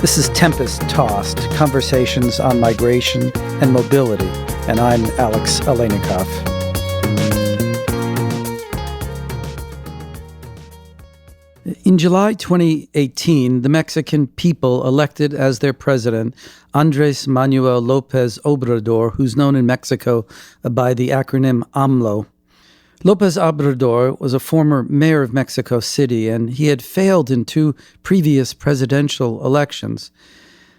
This is Tempest Tossed, Conversations on Migration and Mobility, and I'm Alex Alenikoff. In July 2018, the Mexican people elected as their president Andrés Manuel López Obrador, who's known in Mexico by the acronym AMLO. López Obrador was a former mayor of Mexico City, and he had failed in two previous presidential elections.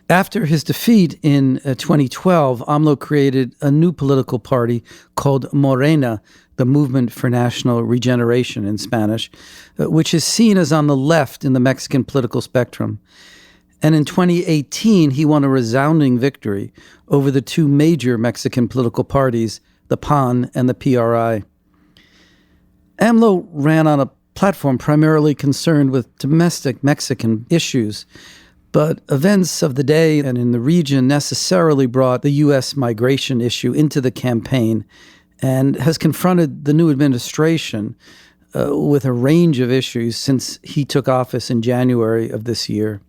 After his defeat in 2012, AMLO created a new political party called Morena, the Movement for National Regeneration in Spanish, which is seen as on the left in the Mexican political spectrum. And in 2018, he won a resounding victory over the two major Mexican political parties, the PAN and the PRI. AMLO ran on a platform primarily concerned with domestic Mexican issues, but events of the day and in the region necessarily brought the U.S. migration issue into the campaign and has confronted the new administration with a range of issues since he took office in January of this year.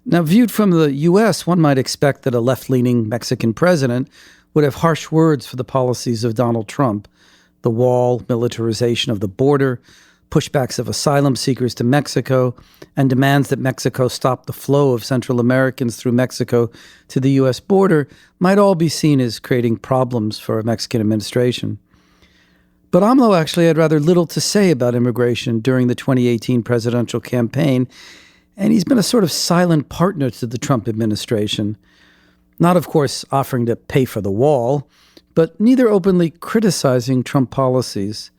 Now, viewed from the U.S., one might expect that a left-leaning Mexican president would have harsh words for the policies of Donald Trump: the wall, militarization of the border, pushbacks of asylum seekers to Mexico, and demands that Mexico stop the flow of Central Americans through Mexico to the U.S. border might all be seen as creating problems for a Mexican administration. But AMLO actually had rather little to say about immigration during the 2018 presidential campaign, and he's been a sort of silent partner to the Trump administration. Not, of course, offering to pay for the wall, but neither openly criticizing Trump policies.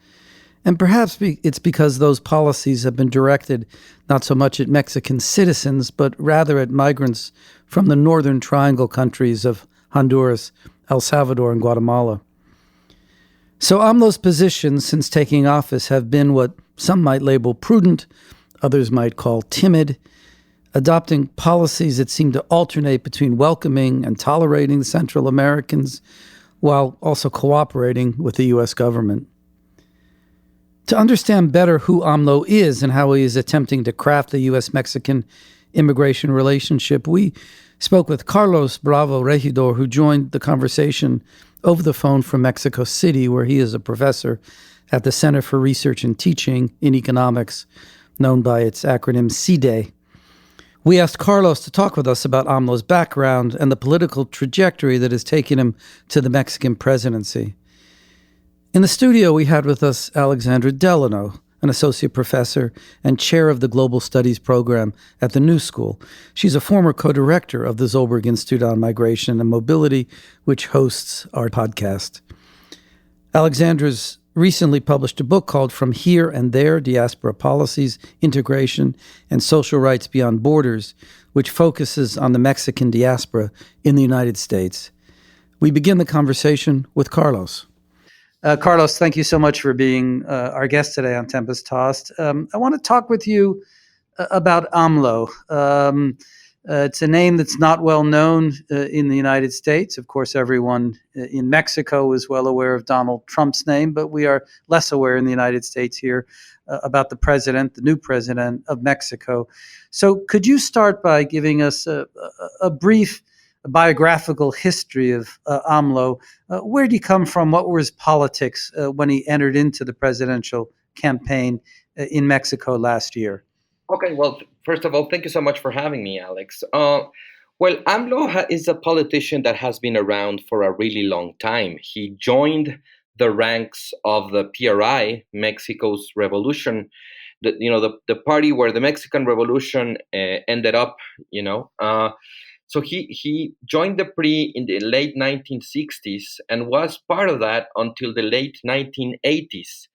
And perhaps it's because those policies have been directed not so much at Mexican citizens, but rather at migrants from the northern triangle countries of Honduras, El Salvador, and Guatemala. So AMLO's positions since taking office have been what some might label prudent, others might call timid, adopting policies that seem to alternate between welcoming and tolerating Central Americans, while also cooperating with the U.S. government. To understand better who AMLO is and how he is attempting to craft the U.S.-Mexican immigration relationship, we spoke with Carlos Bravo Regidor, who joined the conversation over the phone from Mexico City, where he is a professor at the Center for Research and Teaching in Economics, known by its acronym CIDE. We asked Carlos to talk with us about AMLO's background and the political trajectory that has taken him to the Mexican presidency. In the studio, we had with us Alexandra Delano, an associate professor and chair of the Global Studies program at the New School. She's a former co-director of the Zolberg Institute on Migration and Mobility, which hosts our podcast. Alexandra's recently published a book called From Here and There, Diaspora Policies, Integration, and Social Rights Beyond Borders, which focuses on the Mexican diaspora in the United States. We begin the conversation with Carlos. Carlos, thank you so much for being our guest today on Tempest Tossed. I want to talk with you about AMLO. It's a name that's not well known in the United States. Of course, everyone in Mexico is well aware of Donald Trump's name, but we are less aware in the United States here about the president, the new president of Mexico. So could you start by giving us a brief biographical history of AMLO? Where did he come from? What were his politics when he entered into the presidential campaign in Mexico last year? Okay, well, first of all, thank you so much for having me, Alex. AMLO is a politician that has been around for a really long time. He joined the ranks of the PRI, Mexico's revolution, the party where the Mexican Revolution ended up, So he joined the PRI in the late 1960s and was part of that until the late 1980s.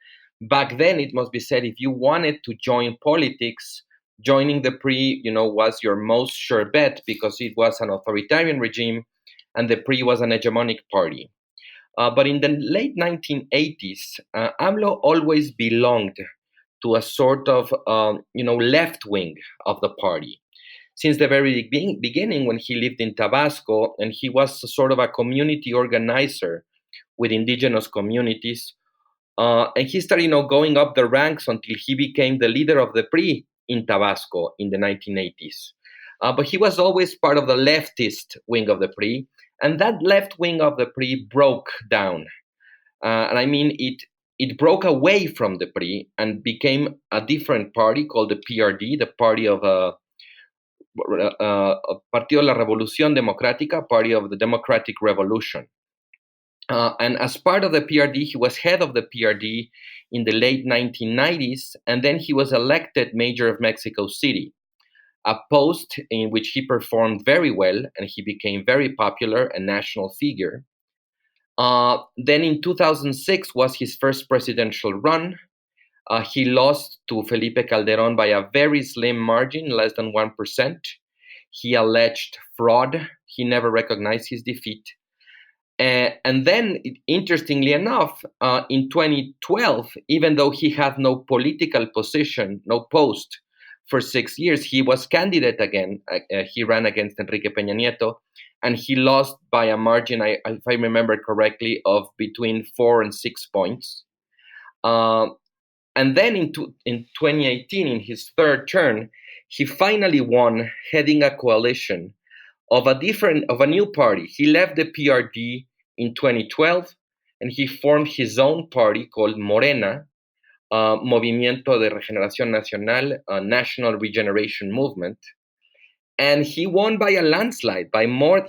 Back then, it must be said, if you wanted to join politics, joining the PRI, was your most sure bet because it was an authoritarian regime and the PRI was an hegemonic party. But in the late 1980s, AMLO always belonged to a sort of, left wing of the party. Since the very beginning, when he lived in Tabasco, and he was sort of a community organizer with indigenous communities, and he started, going up the ranks until he became the leader of the PRI in Tabasco in the 1980s. But he was always part of the leftist wing of the PRI, and that left wing of the PRI broke down. And I mean, it broke away from the PRI and became a different party called the PRD, the party of Partido de la Revolución Democrática, Party of the Democratic Revolution. And as part of the PRD, he was head of the PRD in the late 1990s, and then he was elected mayor of Mexico City, a post in which he performed very well and he became very popular, a national figure. Then in 2006 was his first presidential run. He lost to Felipe Calderón by a very slim margin, less than 1%. He alleged fraud. He never recognized his defeat. And then, interestingly enough, in 2012, even though he had no political position, no post for 6 years, he was candidate again. He ran against Enrique Peña Nieto, and he lost by a margin, if I remember correctly, of between 4 and 6 points. And then in 2018, in his third term, he finally won, heading a coalition of a new party. He left the PRD in 2012, and he formed his own party called Morena, Movimiento de Regeneración Nacional, National Regeneration Movement. And he won by a landslide,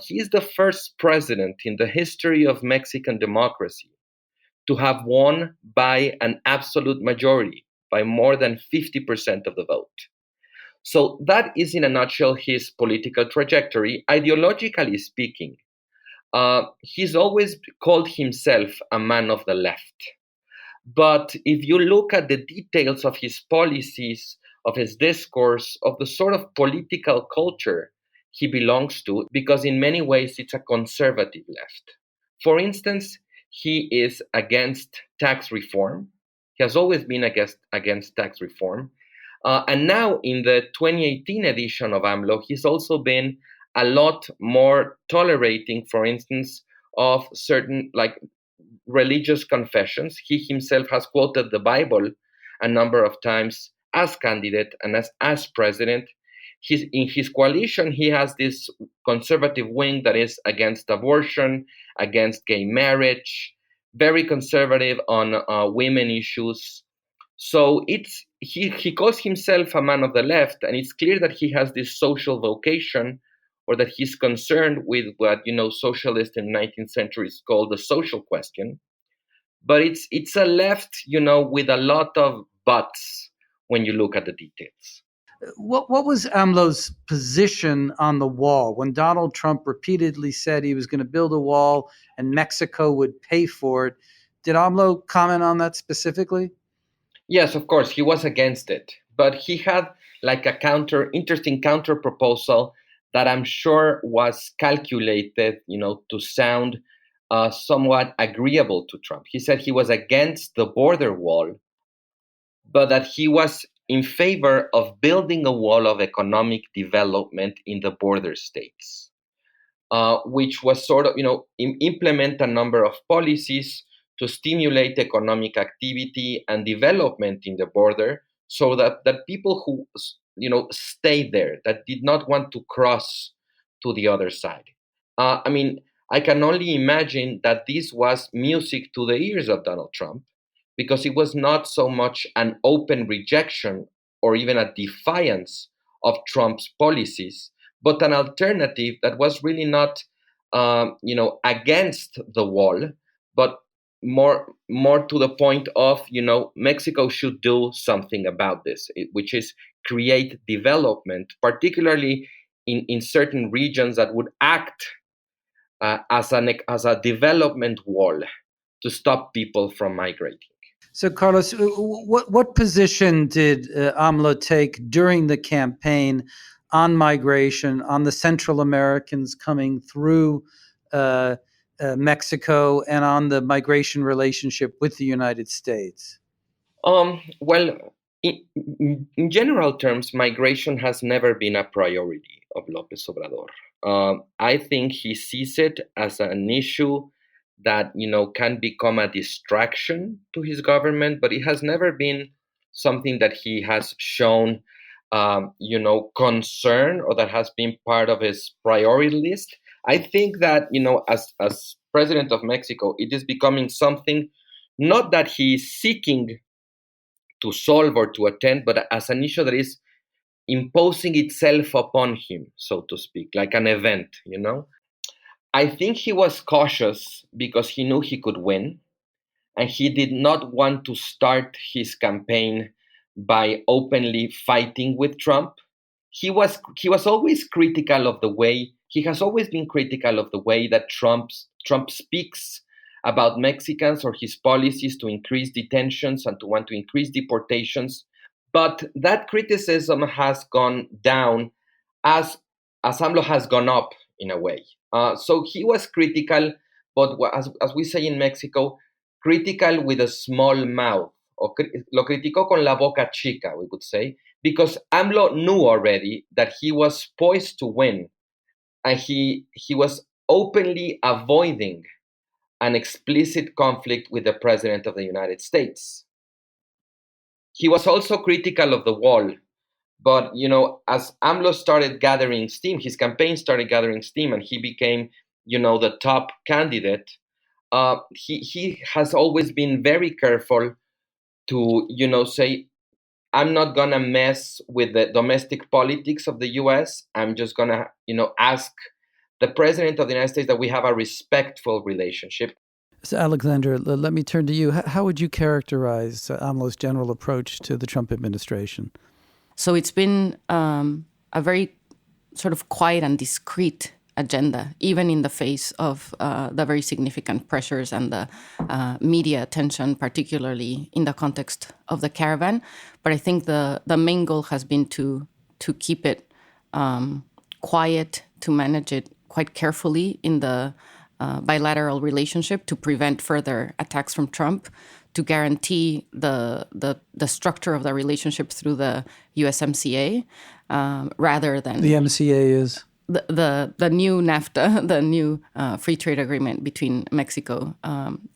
he's the first president in the history of Mexican democracy to have won by an absolute majority, by more than 50% of the vote. So that is, in a nutshell, his political trajectory. Ideologically speaking, he's always called himself a man of the left. But if you look at the details of his policies, of his discourse, of the sort of political culture he belongs to, because in many ways it's a conservative left. For instance, he is against tax reform. He has always been against tax reform. And now in the 2018 edition of AMLO, he's also been a lot more tolerating, for instance, of certain religious confessions. He himself has quoted the Bible a number of times as candidate and as president. In his coalition, he has this conservative wing that is against abortion, against gay marriage, very conservative on women issues. So he calls himself a man of the left, and it's clear that he has this social vocation, or that he's concerned with what socialists in the 19th century called the social question. But it's a left, with a lot of buts when you look at the details. What was AMLO's position on the wall when Donald Trump repeatedly said he was going to build a wall and Mexico would pay for it? Did AMLO comment on that specifically? Yes, of course, he was against it, but he had interesting counter proposal that I'm sure was calculated, to sound somewhat agreeable to Trump. He said he was against the border wall, but that he was in favor of building a wall of economic development in the border states, which was sort of, implement a number of policies to stimulate economic activity and development in the border, so that people who stayed there, that did not want to cross to the other side. I can only imagine that this was music to the ears of Donald Trump, because it was not so much an open rejection or even a defiance of Trump's policies, but an alternative that was really not against the wall, but more to the point of, Mexico should do something about this, which is create development, particularly in certain regions that would act as a development wall to stop people from migrating. So, Carlos, what position did AMLO take during the campaign on migration, on the Central Americans coming through Mexico, and on the migration relationship with the United States? Well, in general terms, migration has never been a priority of López Obrador. I think he sees it as an issue that can become a distraction to his government, but it has never been something that he has shown concern, or that has been part of his priority list. I think that, as president of Mexico, it is becoming something not that he's seeking to solve or to attend, but as an issue that is imposing itself upon him, so to speak, like an event. I think he was cautious because he knew he could win, and he did not want to start his campaign by openly fighting with Trump. He was always critical of the way he has always been critical of the way that Trump speaks about Mexicans, or his policies to increase detentions and to want to increase deportations. But that criticism has gone down as AMLO has gone up in a way. So he was critical, but as we say in Mexico, critical with a small mouth. Lo criticó con la boca chica, we would say, because AMLO knew already that he was poised to win, and he was openly avoiding an explicit conflict with the President of the United States. He was also critical of the wall, but as AMLO started gathering steam, his campaign started gathering steam, and he became, the top candidate. He has always been very careful to, say, I'm not gonna mess with the domestic politics of the U.S. I'm just gonna, ask the President of the United States that we have a respectful relationship. So, Alexandra, let me turn to you. How would you characterize AMLO's general approach to the Trump administration? So it's been a very sort of quiet and discreet agenda, even in the face of the very significant pressures and the media attention, particularly in the context of the caravan. But I think the main goal has been to keep it quiet, to manage it quite carefully in the bilateral relationship, to prevent further attacks from Trump, to guarantee the structure of the relationship through the USMCA, rather than the MCA is the new NAFTA, the new free trade agreement between Mexico,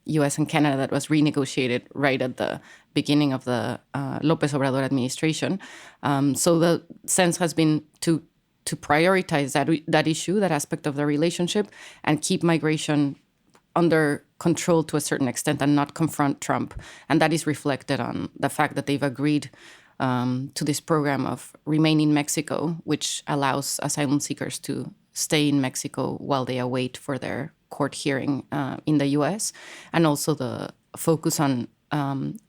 U.S. and Canada that was renegotiated right at the beginning of the López Obrador administration. So the sense has been to prioritize that issue, that aspect of the relationship, and keep migration under control to a certain extent and not confront Trump. And that is reflected on the fact that they've agreed to this program of Remain in Mexico, which allows asylum seekers to stay in Mexico while they await for their court hearing in the U.S., and also the focus on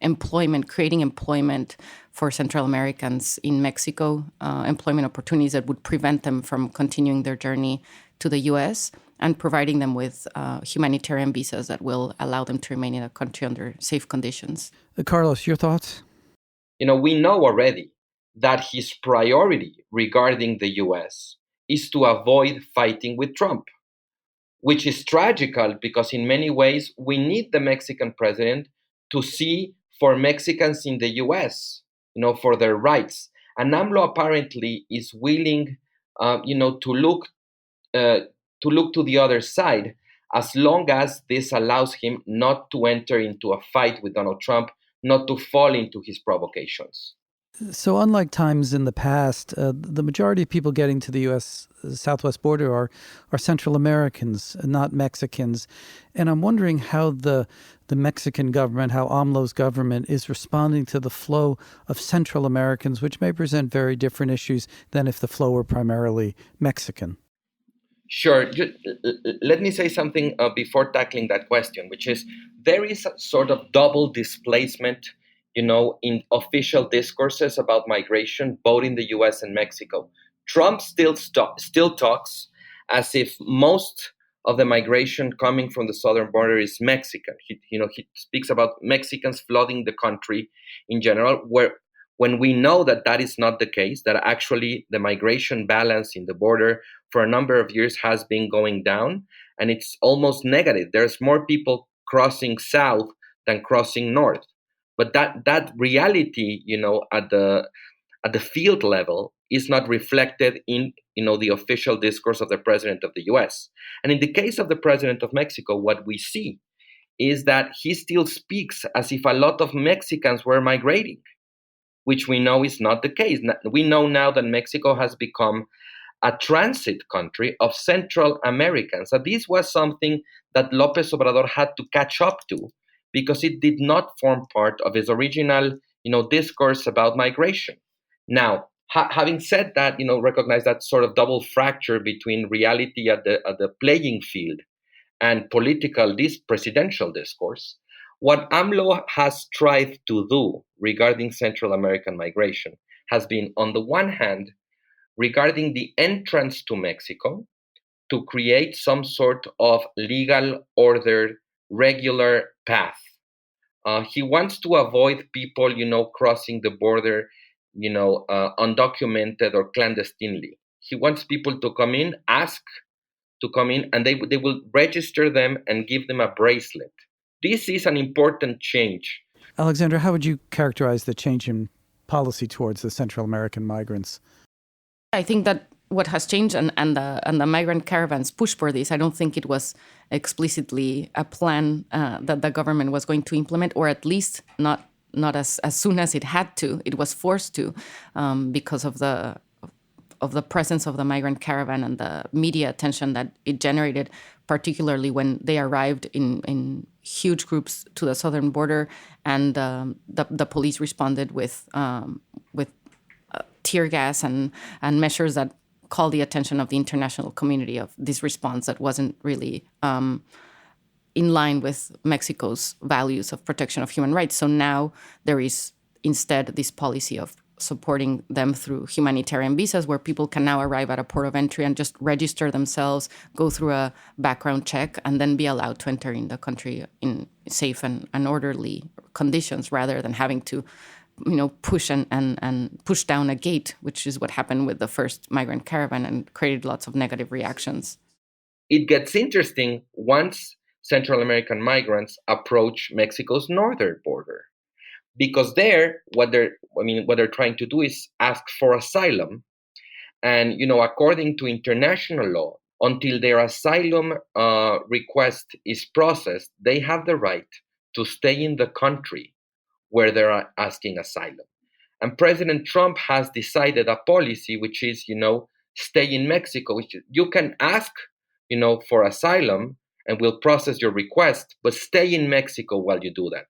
employment, creating employment for Central Americans in Mexico, employment opportunities that would prevent them from continuing their journey to the U.S., and providing them with humanitarian visas that will allow them to remain in the country under safe conditions. Carlos, your thoughts? We know already that his priority regarding the U.S. is to avoid fighting with Trump, which is tragical because in many ways we need the Mexican president to see for Mexicans in the U.S., for their rights. And AMLO apparently is willing, to look to the other side, as long as this allows him not to enter into a fight with Donald Trump, not to fall into his provocations. So unlike times in the past, the majority of people getting to the U.S. southwest border are Central Americans, not Mexicans. And I'm wondering how the Mexican government, how AMLO's government is responding to the flow of Central Americans, which may present very different issues than if the flow were primarily Mexican. Sure. Let me say something before tackling that question, which is there is a sort of double displacement, in official discourses about migration, both in the U.S. and Mexico. Trump still talks as if most of the migration coming from the southern border is Mexican. He speaks about Mexicans flooding the country in general, when we know that that is not the case, that actually the migration balance in the border for a number of years has been going down, and it's almost negative. There's more people crossing south than crossing north. But that reality, at the field level is not reflected in, the official discourse of the president of the US. And in the case of the president of Mexico, what we see is that he still speaks as if a lot of Mexicans were migrating, which we know is not the case. We know now that Mexico has become a transit country of Central Americans. So this was something that López Obrador had to catch up to because it did not form part of his original, discourse about migration. Now, having said that, recognize that sort of double fracture between reality at the playing field and presidential discourse. What AMLO has tried to do regarding Central American migration has been, on the one hand, regarding the entrance to Mexico, to create some sort of legal order, regular path. He wants to avoid people, crossing the border, undocumented or clandestinely. He wants people to come in, ask to come in, and they will register them and give them a bracelet. This is an important change. Alexandra, how would you characterize the change in policy towards the Central American migrants? I think that what has changed and the migrant caravans push for this, I don't think it was explicitly a plan that the government was going to implement, or at least not as soon as it had to. It was forced to because of the presence of the migrant caravan and the media attention that it generated, particularly when they arrived in huge groups to the southern border, and the police responded with tear gas and measures that called the attention of the international community of this response that wasn't really in line with Mexico's values of protection of human rights. So now there is instead this policy of supporting them through humanitarian visas, where people can now arrive at a port of entry and just register themselves, go through a background check, and then be allowed to enter in the country in safe and orderly conditions, rather than having to push and push down a gate, which is what happened with the first migrant caravan and created lots of negative reactions. It gets interesting once Central American migrants approach Mexico's northern border. Because there, what they're trying to do is ask for asylum. And, according to international law, until their asylum request is processed, they have the right to stay in the country where they're asking asylum. And President Trump has decided a policy which is, stay in Mexico, which you can ask, for asylum and we'll process your request, but stay in Mexico while you do that.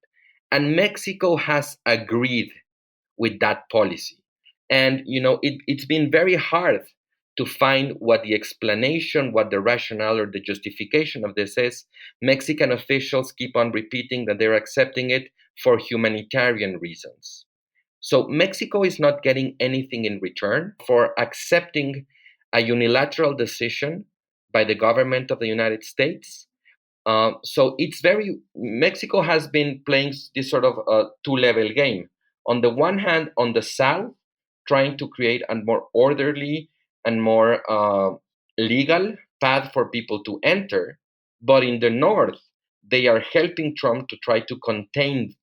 And Mexico has agreed with that policy. And, it's been very hard to find what the explanation, what the rationale or the justification of this is. Mexican officials keep on repeating that they're accepting it for humanitarian reasons. So Mexico is not getting anything in return for accepting a unilateral decision by the government of the United States. So Mexico has been playing this sort of two-level game. On the one hand, on the south, trying to create a more orderly and more legal path for people to enter. But in the north, they are helping Trump to try to contain,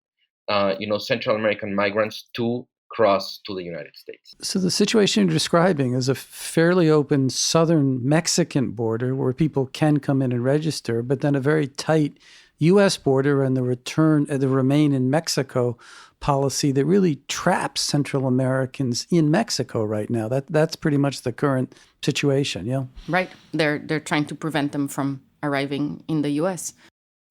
Central American migrants to cross to the United States. So the situation you're describing is a fairly open southern Mexican border where people can come in and register, but then a very tight U.S. border and the remain in Mexico policy that really traps Central Americans in Mexico right now. That's pretty much the current situation, yeah? Right. They're trying to prevent them from arriving in the U.S.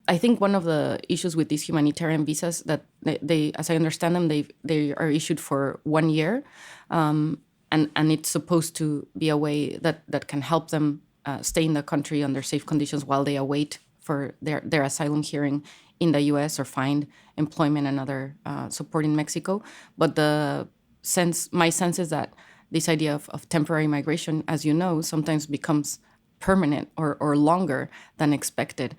I think one of the issues with these humanitarian visas that they, as I understand them, they are issued for 1 year, and it's supposed to be a way that can help them stay in the country under safe conditions while they await for their asylum hearing in the U.S. or find employment and other support in Mexico. But my sense is that this idea of temporary migration, as you know, sometimes becomes permanent or longer than expected,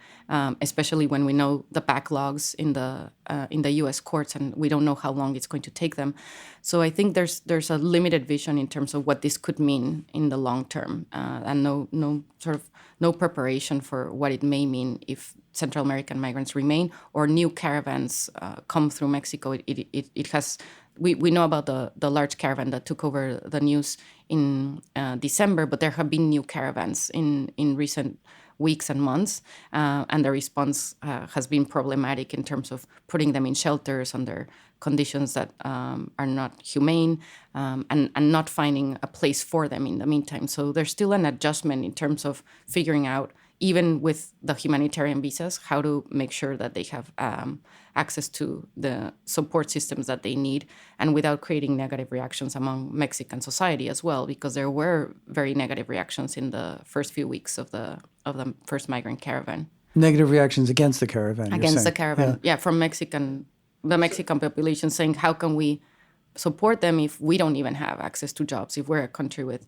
especially when we know the backlogs in the U.S. courts, and we don't know how long it's going to take them. So I think there's a limited vision in terms of what this could mean in the long term, and no preparation for what it may mean if Central American migrants remain or new caravans come through Mexico. It has. We know about the large caravan that took over the news in December, but there have been new caravans in recent weeks and months. And the response has been problematic in terms of putting them in shelters under conditions that are not humane, and not finding a place for them in the meantime. So there's still an adjustment in terms of figuring out, even with the humanitarian visas, how to make sure that they have access to the support systems that they need, and without creating negative reactions among Mexican society as well, because there were very negative reactions in the first few weeks of the first migrant caravan. Negative reactions against the caravan. Against the caravan, from the Mexican population, saying, how can we support them if we don't even have access to jobs? If we're a country with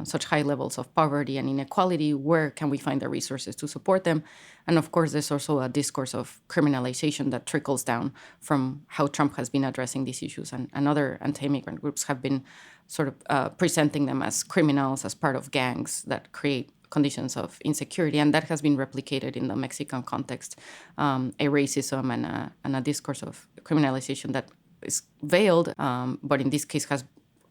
such high levels of poverty and inequality, where can we find the resources to support them? And of course, there's also a discourse of criminalization that trickles down from how Trump has been addressing these issues, and other anti-immigrant groups have been sort of presenting them as criminals, as part of gangs that create conditions of insecurity, and that has been replicated in the Mexican context, a racism and a discourse of criminalization that is veiled, but in this case has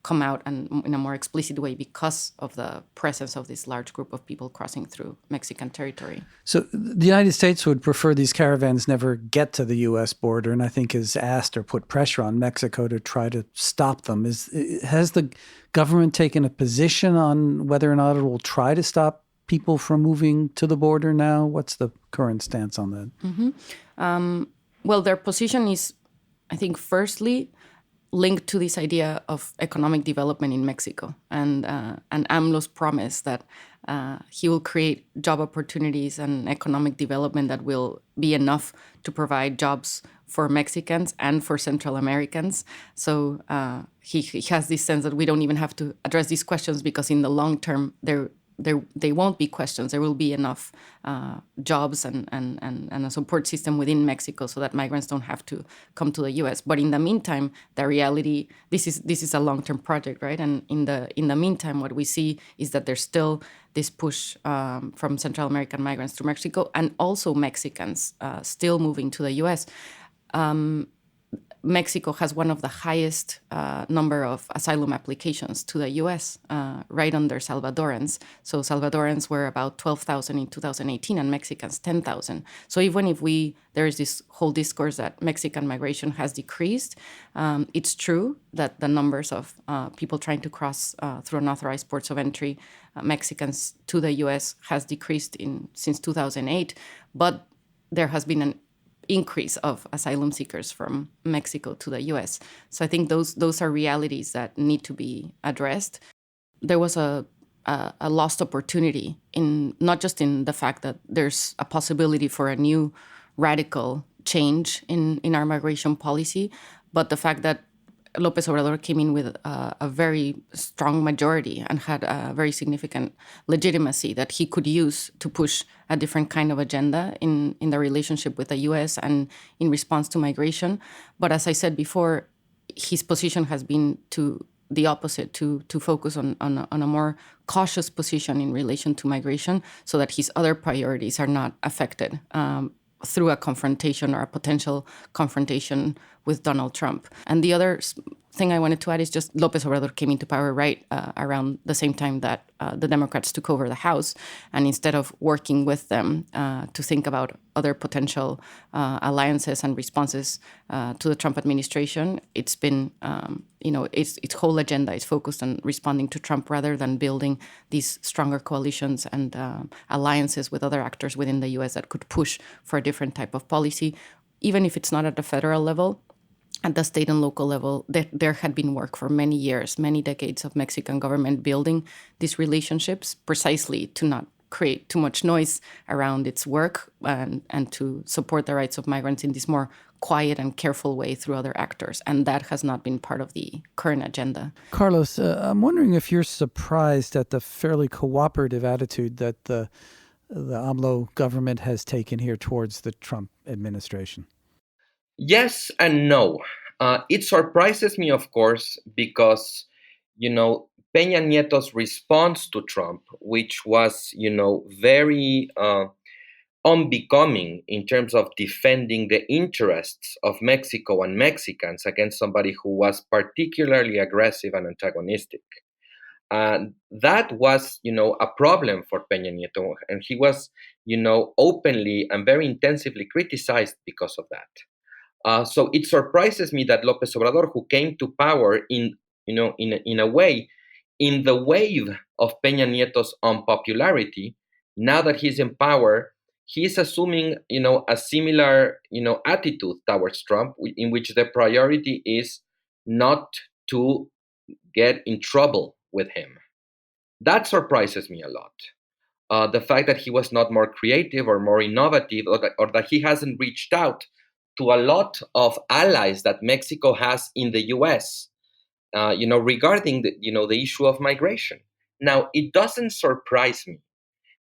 come out and in a more explicit way because of the presence of this large group of people crossing through Mexican territory. So the United States would prefer these caravans never get to the U.S. border, and I think has asked or put pressure on Mexico to try to stop them. Has the government taken a position on whether or not it will try to stop people from moving to the border now? What's the current stance on that? Mm-hmm. Well, their position is, I think, firstly, linked to this idea of economic development in Mexico, and AMLO's promise that he will create job opportunities and economic development that will be enough to provide jobs for Mexicans and for Central Americans. So he has this sense that we don't even have to address these questions, because in the long term, they won't be questions. There will be enough jobs and a support system within Mexico so that migrants don't have to come to the U.S. But in the meantime, the reality, this is a long-term project, right? And in the meantime, what we see is that there's still this push from Central American migrants to Mexico, and also Mexicans still moving to the U.S. Mexico has one of the highest number of asylum applications to the U.S., right under Salvadorans. So Salvadorans were about 12,000 in 2018 and Mexicans 10,000. So even if there is this whole discourse that Mexican migration has decreased, it's true that the numbers of people trying to cross through unauthorized ports of entry, Mexicans to the U.S. has decreased since 2008, but there has been an increase of asylum seekers from Mexico to the U.S. So I think those are realities that need to be addressed. There was a lost opportunity, in not just in the fact that there's a possibility for a new radical change in our migration policy, but the fact that López Obrador came in with a very strong majority and had a very significant legitimacy that he could use to push a different kind of agenda in the relationship with the U.S. and in response to migration. But as I said before, his position has been the opposite, to focus on a more cautious position in relation to migration, so that his other priorities are not affected through a confrontation or a potential confrontation with Donald Trump. And the other thing I wanted to add is just López Obrador came into power right around the same time that the Democrats took over the House. And instead of working with them to think about other potential alliances and responses to the Trump administration, it's been, its whole agenda is focused on responding to Trump rather than building these stronger coalitions and alliances with other actors within the U.S. that could push for a different type of policy. Even if it's not at the federal level, at the state and local level, there had been work for many years, many decades of Mexican government building these relationships precisely to not create too much noise around its work and to support the rights of migrants in this more quiet and careful way through other actors. And that has not been part of the current agenda. Carlos, I'm wondering if you're surprised at the fairly cooperative attitude that the AMLO government has taken here towards the Trump administration. Yes and no. It surprises me, of course, because, Peña Nieto's response to Trump, which was, very unbecoming in terms of defending the interests of Mexico and Mexicans against somebody who was particularly aggressive and antagonistic. And that was, a problem for Peña Nieto. And he was, openly and very intensively criticized because of that. So it surprises me that López Obrador, who came to power in a way, in the wave of Peña Nieto's unpopularity, now that he's in power, he's assuming, a similar, attitude towards Trump, in which the priority is not to get in trouble with him. That surprises me a lot. The fact that he was not more creative or more innovative, or that he hasn't reached out to a lot of allies that Mexico has in the U.S., regarding the issue of migration. Now, it doesn't surprise me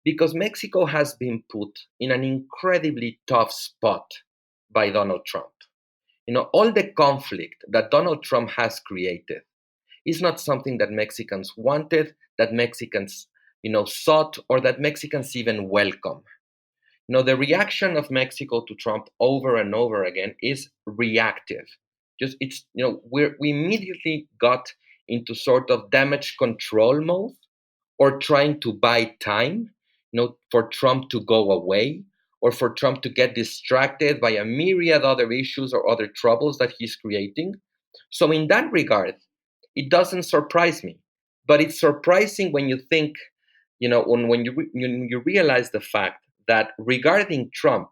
because Mexico has been put in an incredibly tough spot by Donald Trump. All the conflict that Donald Trump has created is not something that Mexicans wanted, that Mexicans, sought, or that Mexicans even welcome. The reaction of Mexico to Trump over and over again is reactive. We immediately got into sort of damage control mode, or trying to buy time, for Trump to go away, or for Trump to get distracted by a myriad other issues or other troubles that he's creating. So in that regard, it doesn't surprise me. But it's surprising when you think, when you realize the fact that regarding Trump,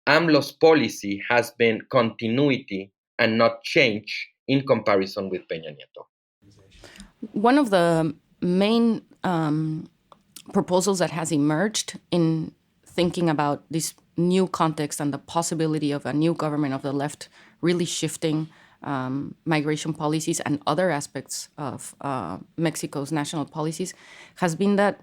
AMLO's policy has been continuity and not change in comparison with Peña Nieto. One of the main proposals that has emerged in thinking about this new context and the possibility of a new government of the left really shifting migration policies and other aspects of Mexico's national policies has been that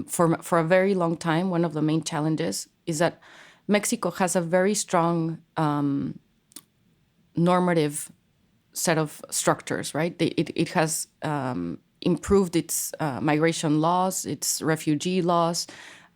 for a very long time, one of the main challenges is that Mexico has a very strong normative set of structures, right? It has improved its migration laws, its refugee laws.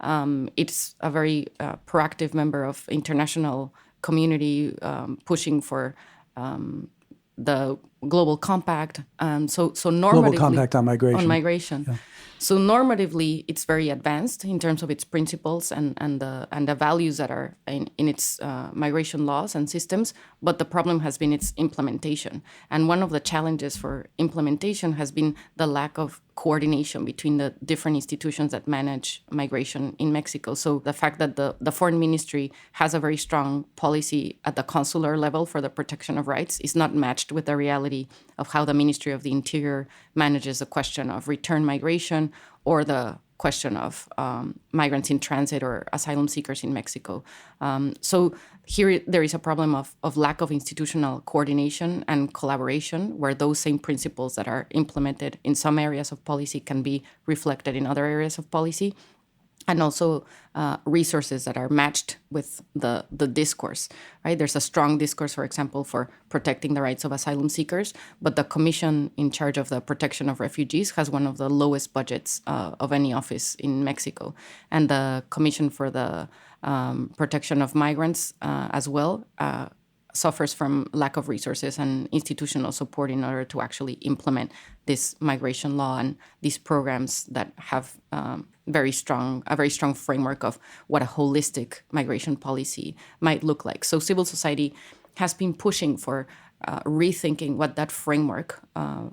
It's a very proactive member of international community pushing for the global compact. So normatively, global compact on migration. On migration. Yeah. So normatively, it's very advanced in terms of its principles and the values that are in its migration laws and systems. But the problem has been its implementation. And one of the challenges for implementation has been the lack of coordination between the different institutions that manage migration in Mexico. So the fact that the foreign ministry has a very strong policy at the consular level for the protection of rights is not matched with the reality of how the Ministry of the Interior manages the question of return migration or the question of migrants in transit or asylum seekers in Mexico. So here there is a problem of lack of institutional coordination and collaboration, where those same principles that are implemented in some areas of policy can be reflected in other areas of policy, and also resources that are matched with the discourse, right? There's a strong discourse, for example, for protecting the rights of asylum seekers, but the commission in charge of the protection of refugees has one of the lowest budgets of any office in Mexico. And the commission for the protection of migrants as well suffers from lack of resources and institutional support in order to actually implement this migration law and these programs that have a very strong framework of what a holistic migration policy might look like. So civil society has been pushing for rethinking what that framework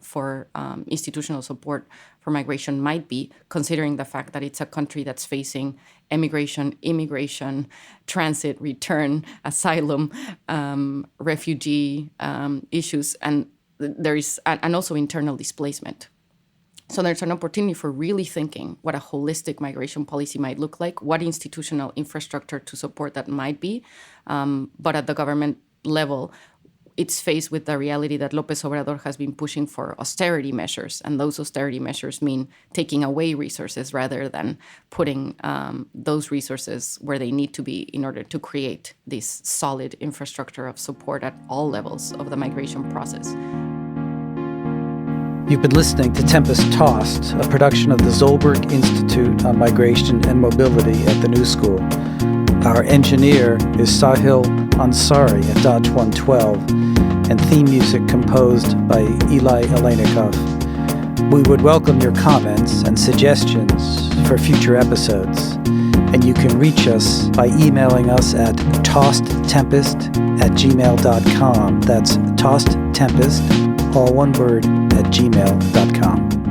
for institutional support for migration might be, considering the fact that it's a country that's facing immigration, transit, return, asylum, refugee issues, and there is and also internal displacement. So there's an opportunity for really thinking what a holistic migration policy might look like, what institutional infrastructure to support that might be, but at the government level, it's faced with the reality that López Obrador has been pushing for austerity measures, and those austerity measures mean taking away resources rather than putting those resources where they need to be in order to create this solid infrastructure of support at all levels of the migration process. You've been listening to Tempest Tossed, a production of the Zolberg Institute on Migration and Mobility at the New School. Our engineer is Sahil Ansari at Dodge 112, and theme music composed by Eli Aleynikov. We would welcome your comments and suggestions for future episodes, and you can reach us by emailing us at tossedtempest@gmail.com. That's tossedtempest, all one word, @gmail.com.